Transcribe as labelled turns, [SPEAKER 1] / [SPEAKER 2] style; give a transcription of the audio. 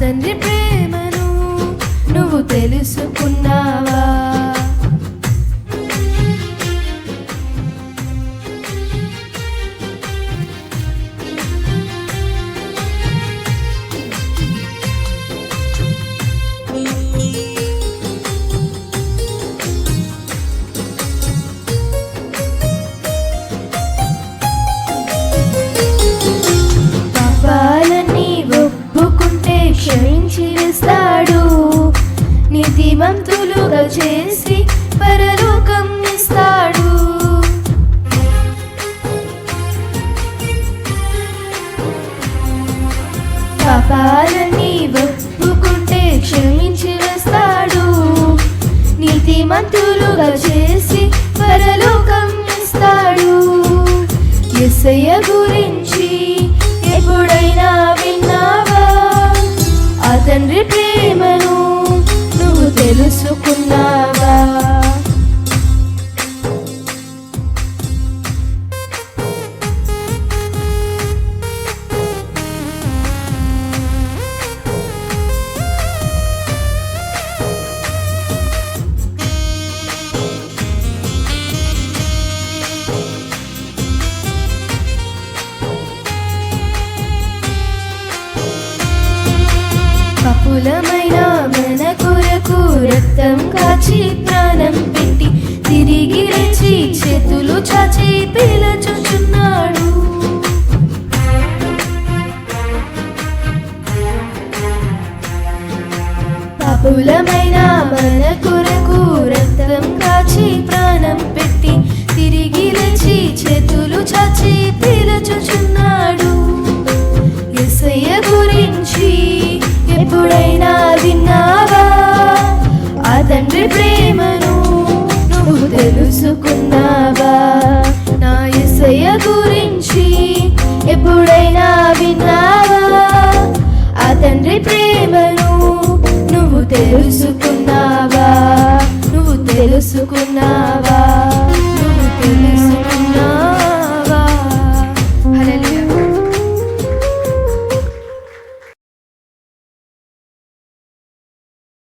[SPEAKER 1] తండ్రి ప్రేమను నువ్వు తెలుసుకున్నావా? క్షమించి వేస్తాడు, నీతిమంతులుగా చేసి పరలోకం ఇస్తాడు. పాపాలన్నీ ఒప్పుకుంటే క్షమించి వేస్తాడు, నీతిమంతులుగా చేసి పరలోకం ఇస్తాడు. యేసయ్య గురించి ఎప్పుడైనా విన్నావా? ఆ తండ్రి ప్రేమను నువ్వు తెలుసుకున్నావా? పాపులమైన మన కొరకు రక్తం కాచి ప్రాణం పెట్టి తిరిగి లేచి చేతులు చాచి పిలుచుచున్నాడు. పాపులమైన మన కొరకు రక్తం కాచి ప్రాణం పెట్టి తిరిగి లేచి చేతులు చాచి పిలుచుచున్నాడు. యేసయ్య గురించి ఎప్పుడైనా విన్నావా? ఆ తండ్రి ప్రేమను నువ్వు తెలుసుకున్నావా? నా యేసయ్య గురించి ఎప్పుడైనా విన్నావా? ఆ తండ్రి ప్రేమను నువ్వు తెలుసుకున్నావా? నువ్వు తెలుసుకున్నావా?